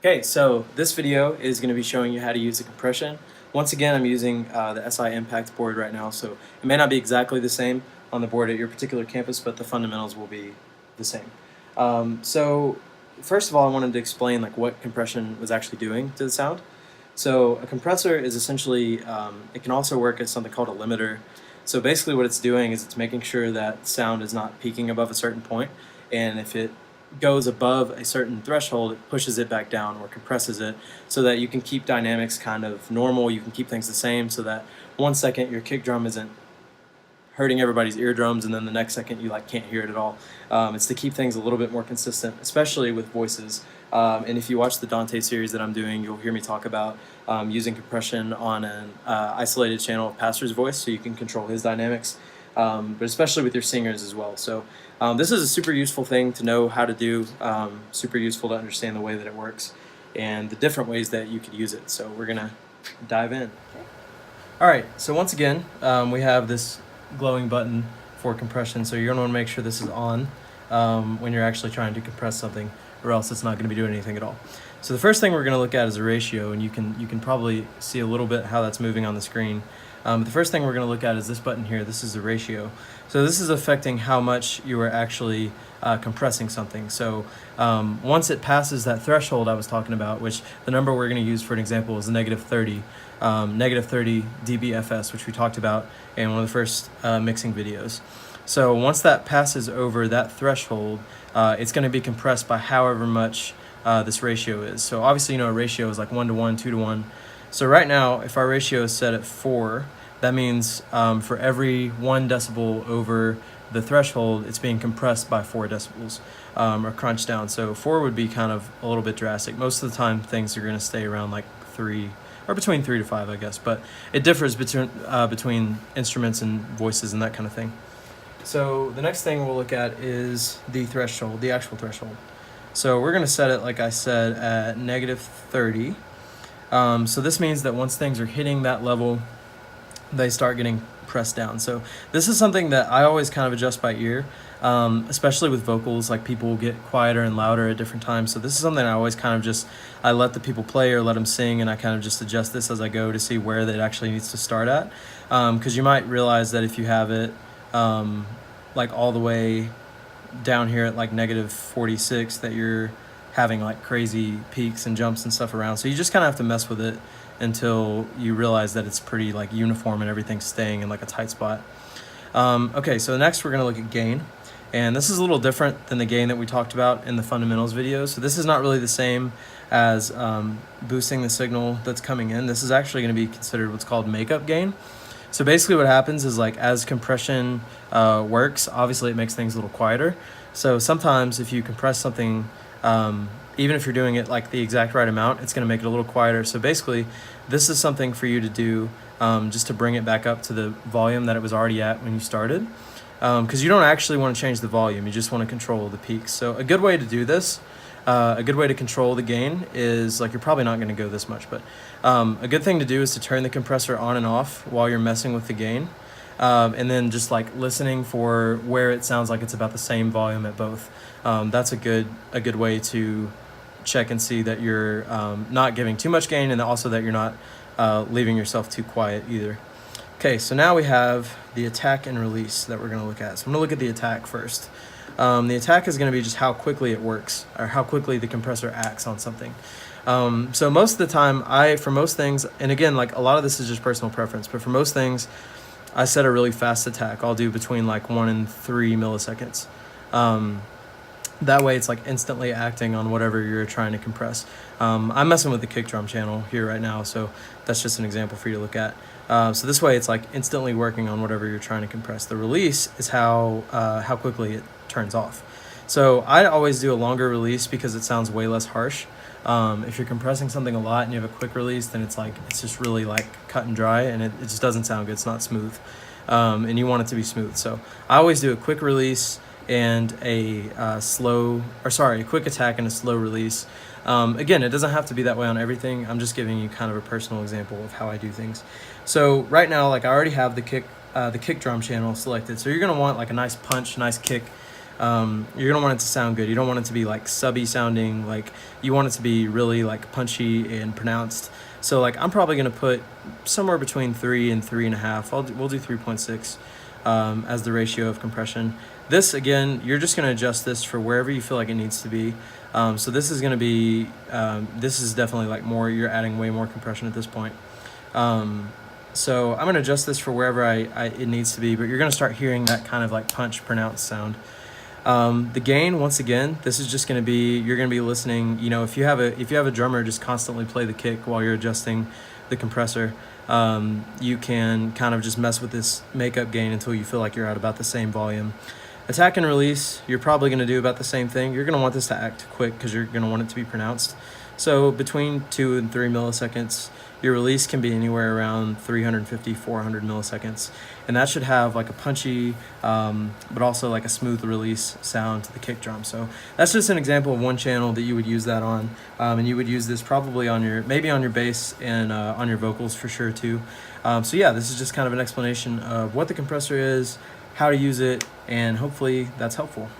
Okay, so this video is going to be showing you how to use the compression. Once again, I'm using the SI Impact board right now, so it may not be exactly the same on the board at your particular campus, but the fundamentals will be the same. So first of all, I wanted to explain what compression was actually doing to the sound. So a compressor is essentially, it can also work as something called a limiter. So basically what it's doing is it's making sure that sound is not peaking above a certain point, and if it goes above a certain threshold, it pushes it back down or compresses it so that you can keep dynamics kind of normal, you can keep things the same so that 1 second your kick drum isn't hurting everybody's eardrums and then the next second you can't hear it at all. It's to keep things a little bit more consistent, especially with voices. And if you watch the Dante series that I'm doing, you'll hear me talk about using compression on an isolated channel of Pastor's voice so you can control his dynamics, but especially with your singers as well. So this is a super useful thing to know how to do, super useful to understand the way that it works and the different ways that you could use it. So we're going to dive in. Alright, so once again, we have this glowing button for compression, so you're going to want to make sure this is on when you're actually trying to compress something, or else it's not going to be doing anything at all. So the first thing we're going to look at is a ratio, and you can probably see a little bit how that's moving on the screen. The first thing we're going to look at is this button here. This is the ratio. So this is affecting how much you are actually compressing something. So once it passes that threshold I was talking about, which the number we're going to use for an example is negative 30 dBFS, which we talked about in one of the first mixing videos. So once that passes over that threshold, it's going to be compressed by however much this ratio is. So obviously, a ratio is like 1 to 1, 2 to 1. So right now, if our ratio is set at 4, that means for every 1 decibel over the threshold, it's being compressed by 4 decibels or crunched down. So 4 would be kind of a little bit drastic. Most of the time, things are going to stay around like 3, or between 3 to 5, I guess. But it differs between instruments and voices and that kind of thing. So the next thing we'll look at is the threshold, the actual threshold. So we're going to set it, like I said, at negative 30. So this means that once things are hitting that level, they start getting pressed down. So this is something that I always kind of adjust by ear, especially with vocals. Like, people will get quieter and louder at different times. So this is something I always kind of I let the people play or let them sing, and I kind of just adjust this as I go to see where that actually needs to start at. Because you might realize that if you have it like all the way down here at like negative 46, that you're having like crazy peaks and jumps and stuff around. So you just kind of have to mess with it until you realize that it's pretty like uniform and everything's staying in like a tight spot. Okay, so next we're going to look at gain. And this is a little different than the gain that we talked about in the fundamentals video. So this is not really the same as boosting the signal that's coming in. This is actually going to be considered what's called makeup gain. So basically what happens is, like, as compression works, obviously it makes things a little quieter. So sometimes if you compress something, even if you're doing it like the exact right amount, it's going to make it a little quieter. So basically this is something for you to do just to bring it back up to the volume that it was already at when you started. Because you don't actually want to change the volume, you just want to control the peaks. So a good way to do this, a good way to control the gain is, like, you're probably not going to go this much, but a good thing to do is to turn the compressor on and off while you're messing with the gain, and then just like listening for where it sounds like it's about the same volume at both. That's a good way to check and see that you're not giving too much gain, and also that you're not leaving yourself too quiet either. Okay, so now we have the attack and release that we're going to look at. So I'm going to look at the attack first. The attack is going to be just how quickly it works, or how quickly the compressor acts on something. So most of the time, for most things, and again, like, a lot of this is just personal preference, but for most things, I set a really fast attack. I'll do between like 1 and 3 milliseconds. That way it's like instantly acting on whatever you're trying to compress. I'm messing with the kick drum channel here right now, so that's just an example for you to look at. So this way it's like instantly working on whatever you're trying to compress. The release is how quickly it turns off. So I always do a longer release because it sounds way less harsh. If you're compressing something a lot and you have a quick release, then it's just really like quick and dry, and it just doesn't sound good. It's not smooth, and you want it to be smooth. So I always do a quick release and a quick attack and a slow release. Again, it doesn't have to be that way on everything. I'm just giving you kind of a personal example of how I do things. So right now, like, I already have the kick drum channel selected. So you're gonna want like a nice punch, nice kick. you're gonna want it to sound good. You don't want it to be like subby sounding. Like you want it to be really like punchy and pronounced. So like I'm probably gonna put somewhere between 3 and 3.5. We'll do 3.6 as the ratio of compression. This again, you're just gonna adjust this for wherever you feel like it needs to be. So this is gonna be this is definitely like more. You're adding way more compression at this point. So I'm gonna adjust this for wherever it needs to be, but you're gonna start hearing that kind of like punch pronounced sound. The gain, once again, this is just going to be, you're going to be listening, you know, if you have a drummer just constantly play the kick while you're adjusting the compressor, you can kind of just mess with this makeup gain until you feel like you're at about the same volume. Attack and release, you're probably going to do about the same thing. You're going to want this to act quick because you're going to want it to be pronounced. So between 2 and 3 milliseconds, your release can be anywhere around 350, 400 milliseconds. And that should have like a punchy, but also like a smooth release sound to the kick drum. So that's just an example of one channel that you would use that on. And you would use this probably on maybe on your bass and on your vocals for sure too. So yeah, this is just kind of an explanation of what the compressor is, how to use it, and hopefully that's helpful.